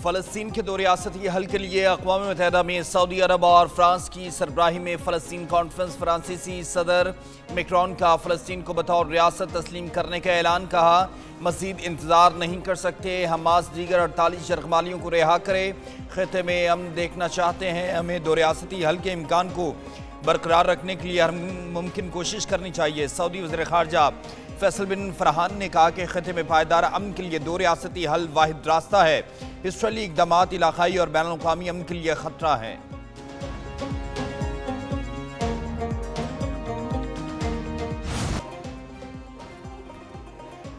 فلسطین کے دو ریاستی حل کے لیے اقوام متحدہ میں سعودی عرب اور فرانس کی سربراہی میں فلسطین کانفرنس۔ فرانسیسی صدر میکرون کا فلسطین کو بطور ریاست تسلیم کرنے کا اعلان۔ کہا مزید انتظار نہیں کر سکتے، حماس دیگر 48 یرغمالیوں کو رہا کرے، خطے میں امن دیکھنا چاہتے ہیں، ہمیں دو ریاستی حل کے امکان کو برقرار رکھنے کے لیے ہر ممکن کوشش کرنی چاہیے۔ سعودی وزیر خارجہ فیصل بن فرحان نے کہا کہ خطے میں پائیدار امن کے لیے دو ریاستی حل واحد راستہ ہے۔ اسرائیلی اقدامات علاقائی اور بین الاقوامی امن کے لیے خطرہ ہیں۔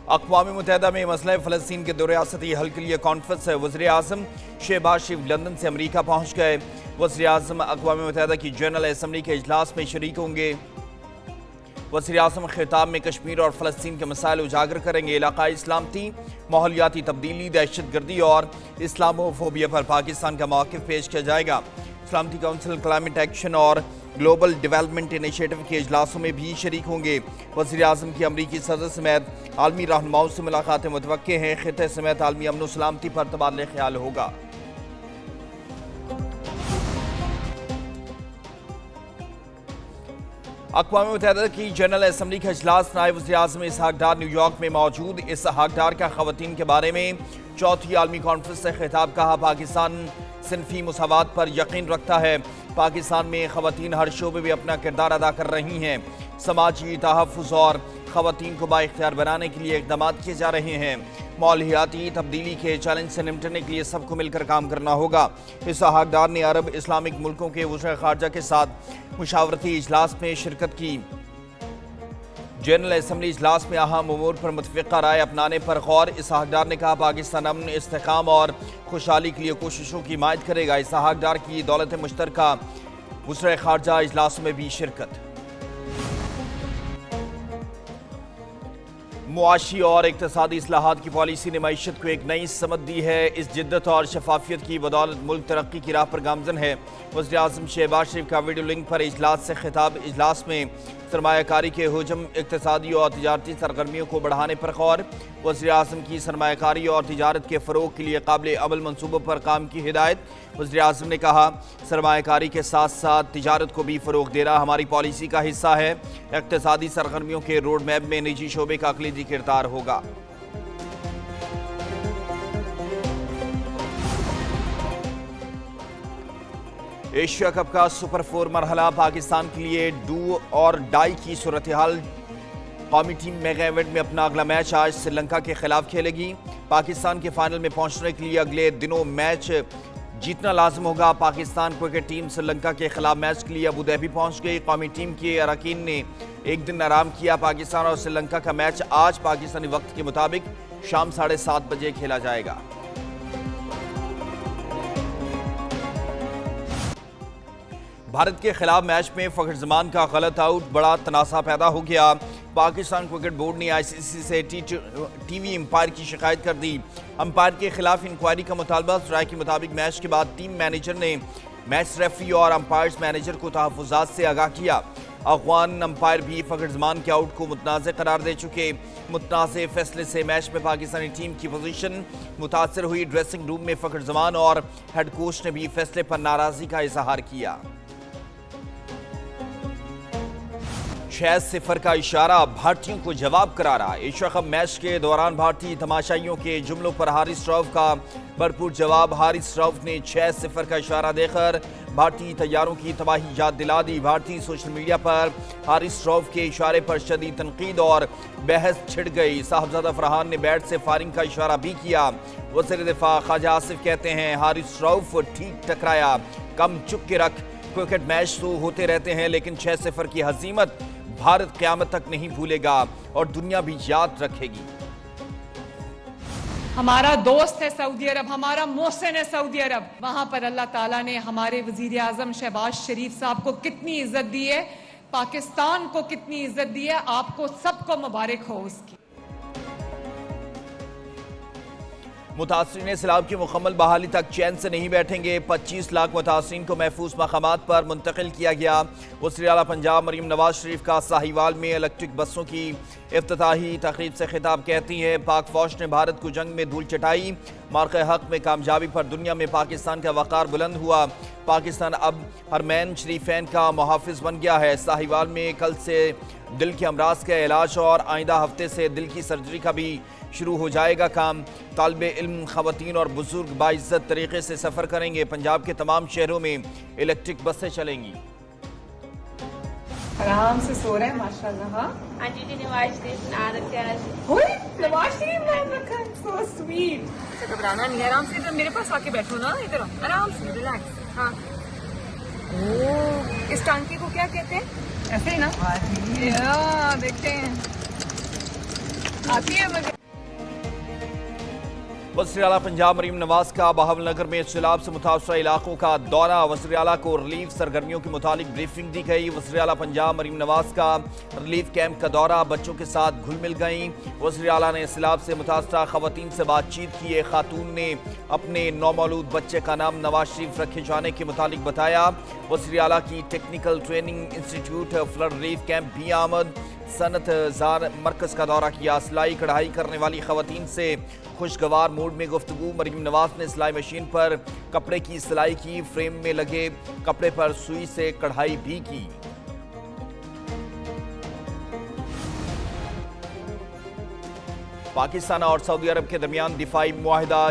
اقوام متحدہ میں مسئلہ فلسطین کے دو ریاستی حل کے لیے کانفرنس ہے۔ وزیر اعظم شہباز شریف لندن سے امریکہ پہنچ گئے۔ وزیر اعظم اقوام متحدہ کی جنرل اسمبلی کے اجلاس میں شریک ہوں گے۔ وزیر اعظم خطاب میں کشمیر اور فلسطین کے مسائل اجاگر کریں گے۔ علاقائی سلامتی، ماحولیاتی تبدیلی، دہشت گردی اور اسلامو فوبیا پر پاکستان کا موقف پیش کیا جائے گا۔ سلامتی کونسل کلائمیٹ ایکشن اور گلوبل ڈیولپمنٹ انیشیٹو کے اجلاسوں میں بھی شریک ہوں گے۔ وزیر اعظم کی امریکی صدر سمیت عالمی رہنماؤں سے ملاقاتیں متوقع ہیں۔ خطے سمیت عالمی امن و سلامتی پر تبادلہ خیال ہوگا۔ اقوام متحدہ کی جنرل اسمبلی کا اجلاس، نائب وزیر اعظم اسحاق ڈار نیو یارک میں موجود۔ اسحاق ڈار کا خواتین کے بارے میں چوتھی عالمی کانفرنس سے خطاب۔ کہا پاکستان صنفی مساوات پر یقین رکھتا ہے، پاکستان میں خواتین ہر شعبے میں اپنا کردار ادا کر رہی ہیں، سماجی تحفظ اور خواتین کو بااختیار بنانے کے لیے اقدامات کیے جا رہے ہیں، ماحولیاتی تبدیلی کے چیلنج سے نمٹنے کے لیے سب کو مل کر کام کرنا ہوگا۔ اسحاق ڈار نے عرب اسلامک ملکوں کے وزراء خارجہ کے ساتھ مشاورتی اجلاس میں شرکت کی۔ جنرل اسمبلی اجلاس میں اہم امور پر متفقہ رائے اپنانے پر غور۔ اسحاق ڈار نے کہا پاکستان امن، استحکام اور خوشحالی کے لیے کوششوں کی حمایت کرے گا۔ اسحاق ڈار کی دولت مشترکہ وزراء خارجہ اجلاس میں بھی شرکت۔ معاشی اور اقتصادی اصلاحات کی پالیسی نے معیشت کو ایک نئی سمت دی ہے۔ اس جدت اور شفافیت کی بدولت ملک ترقی کی راہ پر گامزن ہے۔ وزیر اعظم شہباز شریف کا ویڈیو لنک پر اجلاس سے خطاب۔ اجلاس میں سرمایہ کاری کے حجم، اقتصادی اور تجارتی سرگرمیوں کو بڑھانے پر غور۔ وزیر اعظم کی سرمایہ کاری اور تجارت کے فروغ کے لیے قابل عمل منصوبوں پر کام کی ہدایت۔ وزیر اعظم نے کہا سرمایہ کاری کے ساتھ ساتھ تجارت کو بھی فروغ دینا ہماری پالیسی کا حصہ ہے۔ اقتصادی سرگرمیوں کے روڈ میپ میں نجی شعبے کا کلیدی کردار ہوگا۔ ایشیا کپ کا سپر 4 مرحلہ پاکستان کے لیے ڈو اور ڈائی کی صورتحال۔ قومی ٹیم میگا ایونٹ میں اپنا اگلا میچ آج سری لنکا کے خلاف کھیلے گی۔ پاکستان کے فائنل میں پہنچنے کے لیے اگلے دنوں میچ جیتنا لازم ہوگا۔ پاکستان کرکٹ ٹیم سری لنکا کے خلاف میچ کے لیے ابوظہبی پہنچ گئی۔ قومی ٹیم کے اراکین نے ایک دن آرام کیا۔ پاکستان اور سری لنکا کا میچ آج پاکستانی وقت کے مطابق شام 7:30 بجے کھیلا جائے گا۔ بھارت کے خلاف میچ میں فخر زمان کا غلط آؤٹ، بڑا تنازع پیدا ہو گیا۔ پاکستان کرکٹ بورڈ نے آئی سی سی سے ٹی وی امپائر کی شکایت کر دی۔ امپائر کے خلاف انکوائری کا مطالبہ۔ رائے کے مطابق میچ کے بعد ٹیم مینیجر نے میچ ریفری اور امپائرز مینیجر کو تحفظات سے آگاہ کیا۔ افغان امپائر بھی فخر زمان کے آؤٹ کو متنازع قرار دے چکے۔ متنازع فیصلے سے میچ میں پاکستانی ٹیم کی پوزیشن متاثر ہوئی۔ ڈریسنگ روم میں فخر زمان اور ہیڈ کوچ نے بھی فیصلے پر ناراضی کا اظہار کیا۔ 6-0 کا اشارہ بھارتیوں کو جواب قرارا۔ ایشیا کپ میچ کے دوران بھارتی تماشائیوں کے جملوں پر حارث رؤف کا بھرپور جواب۔ حارث رؤف نے 6-0 کا اشارہ دے کر بھارتی طیاروں کی تباہی یاد دلا دی۔ بھارتی سوشل میڈیا پر حارث رؤف کے اشارے پر شدید تنقید اور بحث چھڑ گئی۔ صاحبزادہ فرحان نے بیٹ سے فائرنگ کا اشارہ بھی کیا۔ وزیر دفاع خواجہ آصف کہتے ہیں حارث رؤف ٹھیک ٹکرایا، کم چپ کے رکھ۔ کرکٹ میچ تو ہوتے رہتے ہیں لیکن 6-0 کی ہزیمت بھارت قیامت تک نہیں بھولے گا اور دنیا بھی یاد رکھے گی۔ ہمارا دوست ہے سعودی عرب، ہمارا محسن ہے سعودی عرب۔ وہاں پر اللہ تعالیٰ نے ہمارے وزیر اعظم شہباز شریف صاحب کو کتنی عزت دی ہے، پاکستان کو کتنی عزت دی ہے، آپ کو سب کو مبارک ہو اس کی۔ متاثرین سیلاب کی مکمل بحالی تک چین سے نہیں بیٹھیں گے۔ 25 لاکھ متاثرین کو محفوظ مقامات پر منتقل کیا گیا۔ وزیر اعلیٰ پنجاب مریم نواز شریف کا ساہیوال میں الیکٹرک بسوں کی افتتاحی تقریب سے خطاب کہتی ہے پاک فوج نے بھارت کو جنگ میں دھول چٹائی، مارکہ حق میں کامیابی پر دنیا میں پاکستان کا وقار بلند ہوا، پاکستان اب حرمین شریفین کا محافظ بن گیا ہے۔ ساہیوال میں کل سے دل کے امراض کا علاج اور آئندہ ہفتے سے دل کی سرجری کا بھی شروع ہو جائے گا کام۔ طالب علم، خواتین اور بزرگ باعزت طریقے سے سفر کریں گے۔ پنجاب کے تمام شہروں میں الیکٹرک بسیں چلیں گی۔ آرام سے سو رہے ہیں ماشاءاللہ۔ ہاں ہاں جی نواز شریف نام رکھا ہے۔ ہوئی نواز شریف نام رکھا ہے، سو سویٹ۔ گھبرانا نہیں ہے، آرام سے ادھر میرے پاس آ کے بیٹھو نا، ادھر آرام سے ریلیکس۔ ہاں اس ٹانکی کو کیا کہتے ہیں؟ ایسے ہی نا دیکھتے ہیں آتی ہے مگر۔ وزیر اعلیٰ پنجاب مریم نواز کا بہاول نگر میں سیلاب سے متاثرہ علاقوں کا دورہ، وزیر اعلیٰ کو ریلیف سرگرمیوں کے متعلق بریفنگ دی گئی۔ وزیر اعلیٰ پنجاب مریم نواز کا ریلیف کیمپ کا دورہ، بچوں کے ساتھ گھل مل گئیں۔ وزیر اعلیٰ نے سیلاب سے متاثرہ خواتین سے بات چیت کی۔ ایک خاتون نے اپنے نومولود بچے کا نام نواز شریف رکھے جانے کے متعلق بتایا۔ وزیر اعلیٰ کی technical training institute flood relief camp بھی آمد، صنعت زار مرکز کا دورہ کیا۔ سلائی کڑھائی کرنے والی خواتین سے خوشگوار موڈ میں گفتگو، مریم نواز نے سلائی مشین پر کپڑے کی سلائی کی، فریم میں لگے کپڑے پر سوئی سے کڑھائی بھی کی۔ پاکستان اور سعودی عرب کے درمیان دفاعی معاہدہ،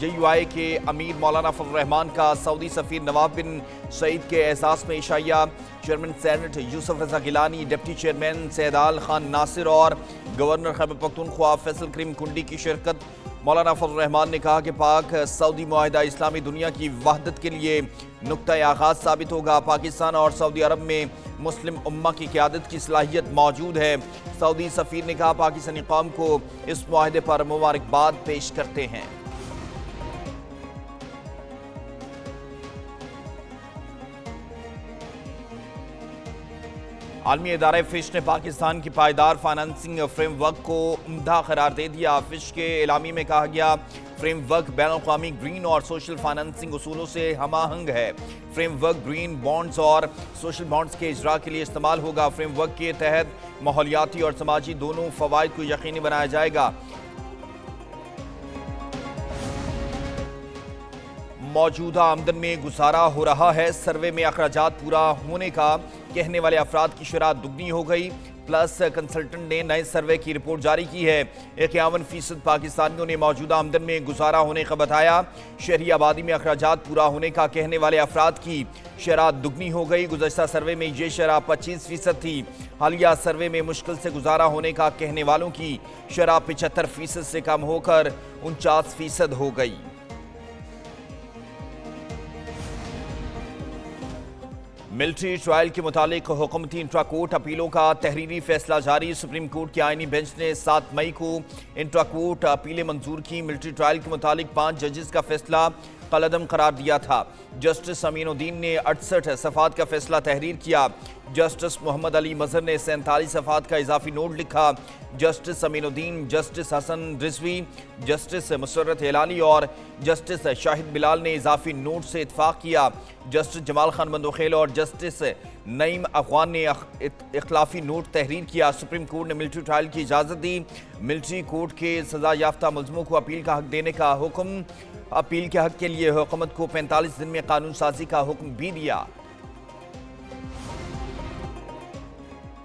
JUI کے امیر مولانا فضل الرحمان کا سعودی سفیر نواف بن سعید کے اعزاز میں عشائیہ، چیئرمین سینٹ یوسف رضا گیلانی، ڈپٹی چیئرمین سعدال خان ناصر اور گورنر خیبر پختونخوا فیصل کریم کنڈی کی شرکت۔ مولانا فضل الرحمان نے کہا کہ پاک سعودی معاہدہ اسلامی دنیا کی وحدت کے لیے نقطۂ آغاز ثابت ہوگا۔ پاکستان اور سعودی عرب میں مسلم امہ کی قیادت کی صلاحیت موجود ہے۔ سعودی سفیر نے کہا پاکستانی قوم کو اس معاہدے پر مبارکباد پیش کرتے ہیں۔ عالمی ادارہ فش نے پاکستان کی پائیدار فائنانسنگ فریم ورک کو عمدہ قرار دے دیا۔ فش کے اعلامیے میں کہا گیا فریم ورک بین الاقوامی گرین اور سوشل فائنانسنگ اصولوں سے ہم آہنگ ہے۔ فریم ورک گرین بانڈز اور سوشل بانڈز کے اجراء کے لیے استعمال ہوگا۔ فریم ورک کے تحت ماحولیاتی اور سماجی دونوں فوائد کو یقینی بنایا جائے گا۔ موجودہ آمدن میں گزارا ہو رہا ہے، سروے میں اخراجات پورا ہونے کا کہنے والے افراد کی شرح دگنی ہو گئی۔ پلس کنسلٹنٹ نے نئے سروے کی رپورٹ جاری کی ہے۔ 51% پاکستانیوں نے موجودہ آمدن میں گزارا ہونے کا بتایا۔ شہری آبادی میں اخراجات پورا ہونے کا کہنے والے افراد کی شرح دگنی ہو گئی۔ گزشتہ سروے میں یہ شرح 25% تھی۔ حالیہ سروے میں مشکل سے گزارا ہونے کا کہنے والوں کی شرح 75% سے کم ہو کر 49% ہو گئی۔ ملٹری ٹرائل کے متعلق حکومتی انٹرا کورٹ اپیلوں کا تحریری فیصلہ جاری۔ سپریم کورٹ کے آئینی بینچ نے 7 مئی کو انٹرا کورٹ اپیلیں منظور کی۔ ملٹری ٹرائل کے متعلق 5 ججز کا فیصلہ کالعدم قرار دیا تھا۔ جسٹس امین الدین نے 68 صفحات کا فیصلہ تحریر کیا۔ جسٹس محمد علی مظہر نے 47 صفحات کا اضافی نوٹ لکھا۔ جسٹس امین الدین، جسٹس حسن رضوی، جسٹس مسرت ہلالی اور جسٹس شاہد بلال نے اضافی نوٹ سے اتفاق کیا۔ جسٹس جمال خان بندوخیل اور جسٹس نعیم افغان نے اختلافی نوٹ تحریر کیا۔ سپریم کورٹ نے ملٹری ٹرائل کی اجازت دی۔ ملٹری کورٹ کے سزا یافتہ ملزموں کو اپیل کا حق دینے کا حکم، اپیل کے حق کے لیے حکومت کو 45 دن میں قانون سازی کا حکم بھی دیا۔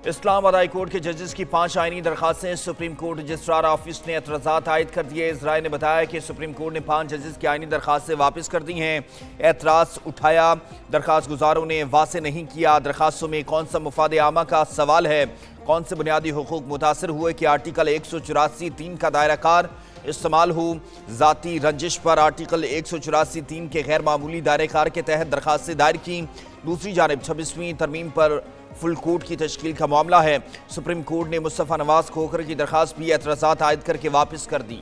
اسلام آباد ہائی کورٹ کے ججز کی 5 آئینی درخواستیں سپریم کورٹ رجسٹرار آفس نے اعتراضات عائد کر دیے۔ ذرائع نے بتایا کہ سپریم کورٹ نے 5 ججز کی آئینی درخواستیں واپس کر دی ہیں۔ اعتراض اٹھایا، درخواست گزاروں نے واضح نہیں کیا درخواستوں میں کون سا مفاد عامہ کا سوال ہے، کون سے بنیادی حقوق متاثر ہوئے کہ آرٹیکل 184(3) کا دائرہ کار استعمال ہو۔ ذاتی رنجش پر آرٹیکل 184(3) کے غیر معمولی دائرہ کار کے تحت درخواستیں دائر کی۔ دوسری جانب 26ویں ترمیم پر فل کورٹ کی تشکیل کا معاملہ ہے۔ سپریم کورٹ نے مصطفیٰ نواز کھوکھر کی درخواست بھی اعتراضات عائد کر کے واپس کر دی۔